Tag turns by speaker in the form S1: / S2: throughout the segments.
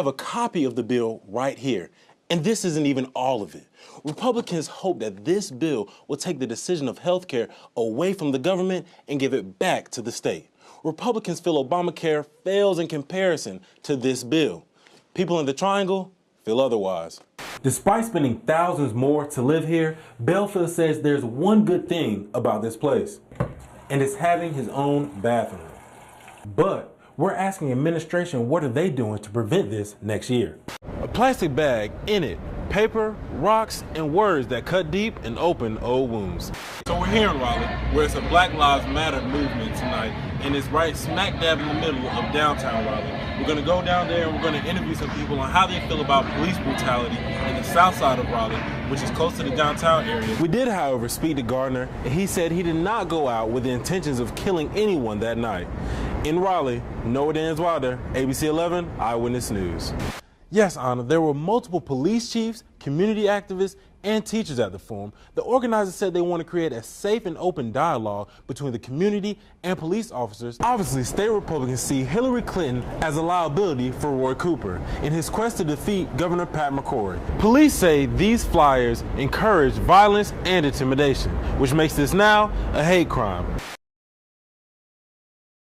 S1: have a copy of the bill right here. And this isn't even all of it. Republicans hope that this bill will take the decision of health care away from the government and give it back to the state. Republicans feel Obamacare fails in comparison to this bill. People in the Triangle feel otherwise. Despite spending thousands more to live here, Belfield says there's one good thing about this place, and it's having his own bathroom. But we're asking administration, what are they doing to prevent this next year? A plastic bag, in it, paper, rocks, and words that cut deep and open old wounds. So we're here in Raleigh, where it's a Black Lives Matter movement tonight, and it's right smack dab in the middle of downtown Raleigh. We're gonna go down there and we're gonna interview some people on how they feel about police brutality in the south side of Raleigh, which is close to the downtown area. We did, however, speak to Gardner, and he said he did not go out with the intentions of killing anyone that night. In Raleigh, Noah Daniels Wilder, ABC 11 Eyewitness News. Yes, Anna, there were multiple police chiefs, community activists, and teachers at the forum. The organizers said they want to create a safe and open dialogue between the community and police officers. Obviously, state Republicans see Hillary Clinton as a liability for Roy Cooper in his quest to defeat Governor Pat McCrory. Police say these flyers encourage violence and intimidation, which makes this now a hate crime.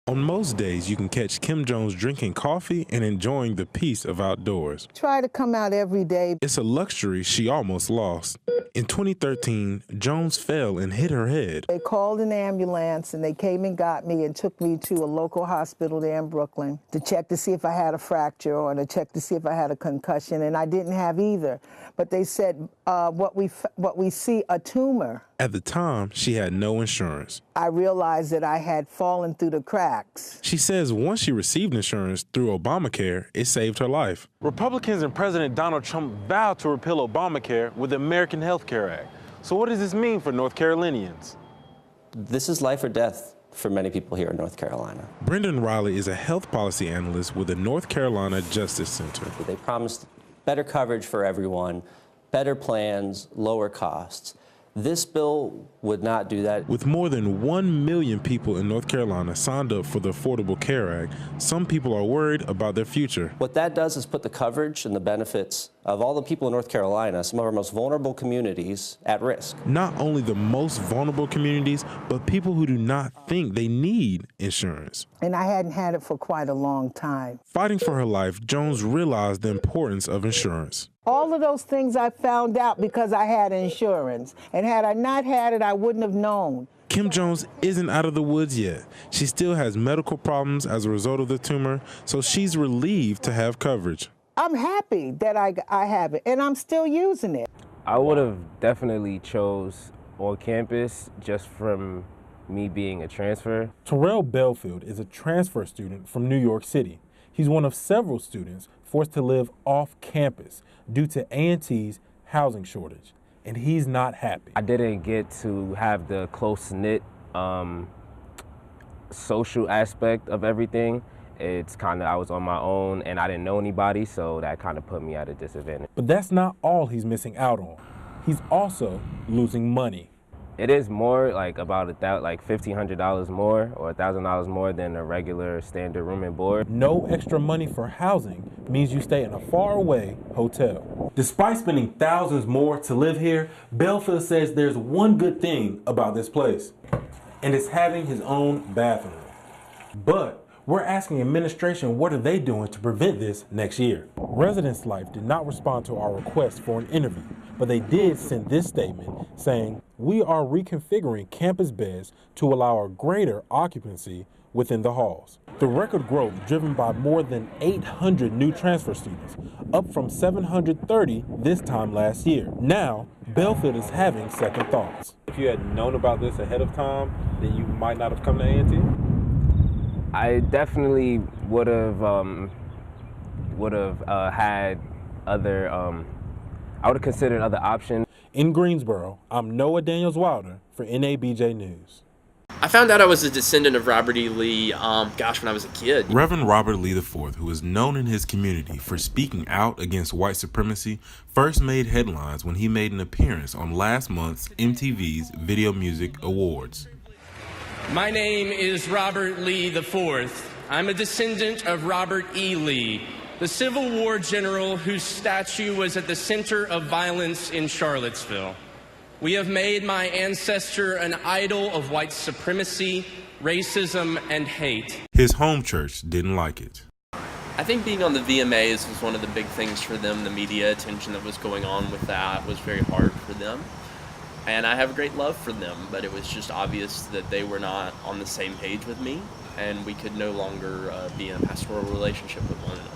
S1: On most days, you can catch Kim Jones drinking coffee and enjoying the peace of outdoors.
S2: Try to come out every day.
S1: It's a luxury she almost lost. In 2013, Jones fell and hit her head.
S2: They called an ambulance and they came and got me and took me to a local hospital there in Brooklyn to check to see if I had a fracture or to check to see if I had a concussion, and I didn't have either. But they said what we see, a tumor.
S1: At the time, she had no insurance.
S2: I realized that I had fallen through the cracks.
S1: She says once she received insurance through Obamacare, it saved her life. Republicans and President Donald Trump vowed to repeal Obamacare with the American Health Care Act. So what does this mean for North Carolinians?
S3: This is life or death for many people here in North Carolina.
S1: Brendan Riley is a health policy analyst with the North Carolina Justice Center.
S3: They promised better coverage for everyone, better plans, lower costs. This bill would not do that.
S1: With more than 1 million people in North Carolina signed up for the Affordable Care Act, some people are worried about their future.
S3: What that does is put the coverage and the benefits of all the people in North Carolina, some of our most vulnerable communities, at risk.
S1: Not only the most vulnerable communities, but people who do not think they need insurance.
S2: And I hadn't had it for quite a long time.
S1: Fighting for her life, Jones realized the importance of insurance.
S2: All of those things I found out because I had insurance. And had I not had it, I wouldn't have known.
S1: Kim Jones isn't out of the woods yet. She still has medical problems as a result of the tumor, so she's relieved to have coverage.
S2: I'm happy that I have it, and I'm still using it.
S4: I would have definitely chose on campus just from me being a transfer.
S1: Terrell Belfield is a transfer student from New York City. He's one of several students forced to live off campus due to A&T's housing shortage, and he's not happy.
S4: I didn't get to have the close-knit social aspect of everything. It's kind of, I was on my own and I didn't know anybody, so that kind of put me at a disadvantage.
S1: But that's not all he's missing out on. He's also losing money.
S4: It is more like about $1,500 more or $1,000 more than a regular standard room and board.
S1: No extra money for housing means you stay in a faraway hotel. Despite spending thousands more to live here, Belfield says there's one good thing about this place, and it's having his own bathroom. But we're asking administration, what are they doing to prevent this next year? Residence Life did not respond to our request for an interview, but they did send this statement saying, we are reconfiguring campus beds to allow a greater occupancy within the halls. The record growth driven by more than 800 new transfer students, up from 730 this time last year. Now, Belfield is having second thoughts. If you had known about this ahead of time, then you might not have come to A&T?
S4: I definitely would have had other, I would have considered other options.
S1: In Greensboro, I'm Noah Daniels Wilder for NABJ News.
S5: I found out I was a descendant of Robert E. Lee, when I was a kid.
S1: Reverend Robert Lee IV, who is known in his community for speaking out against white supremacy, first made headlines when he made an appearance on last month's MTV's Video Music Awards.
S6: My name is Robert Lee IV. I'm a descendant of Robert E. Lee, the Civil War general whose statue was at the center of violence in Charlottesville. We have made my ancestor an idol of white supremacy, racism, and hate.
S7: His home church didn't like it.
S5: I think being on the VMAs was one of the big things for them. The media attention that was going on with that was very hard for them. And I have great love for them, but it was just obvious that they were not on the same page with me, and we could no longer be in a pastoral relationship with one another.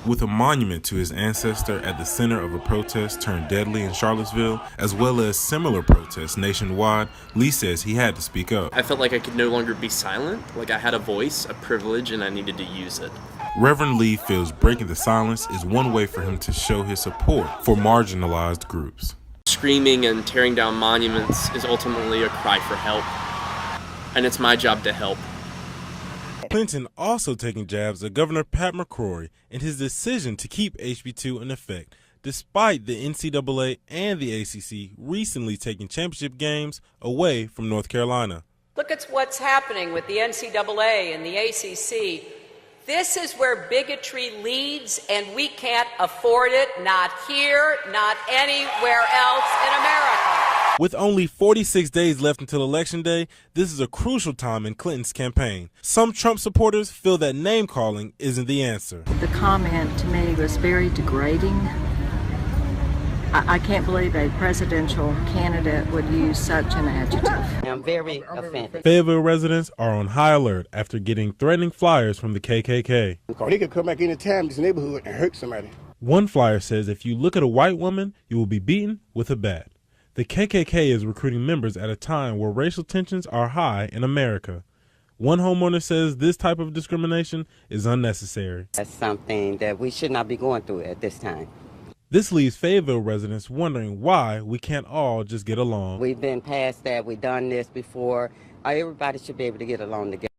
S7: With a monument to his ancestor at the center of a protest turned deadly in Charlottesville, as well as similar protests nationwide, Lee says he had to speak up.
S5: I felt like I could no longer be silent, like I had a voice, a privilege, and I needed to use it.
S7: Reverend Lee feels breaking the silence is one way for him to show his support for marginalized groups.
S5: Screaming and tearing down monuments is ultimately a cry for help, and it's my job to help.
S1: Clinton also taking jabs at Governor Pat McCrory and his decision to keep HB2 in effect, despite the NCAA and the ACC recently taking championship games away from North Carolina.
S8: Look at what's happening with the NCAA and the ACC. This is where bigotry leads, and we can't afford it, not here, not anywhere else in America.
S1: With only 46 days left until Election Day, this is a crucial time in Clinton's campaign. Some Trump supporters feel that name-calling isn't the answer.
S9: The comment to me was very degrading. I can't believe a presidential candidate would use such an adjective.
S10: I'm very offended.
S1: Fayetteville residents are on high alert after getting threatening flyers from the KKK.
S11: They could come back any time in this neighborhood and hurt somebody.
S1: One flyer says if you look at a white woman, you will be beaten with a bat. The KKK is recruiting members at a time where racial tensions are high in America. One homeowner says this type of discrimination is unnecessary.
S10: That's something that we should not be going through at this time.
S1: This leaves Fayetteville residents wondering why we can't all just get along.
S10: We've been past that. We've done this before. Everybody should be able to get along together.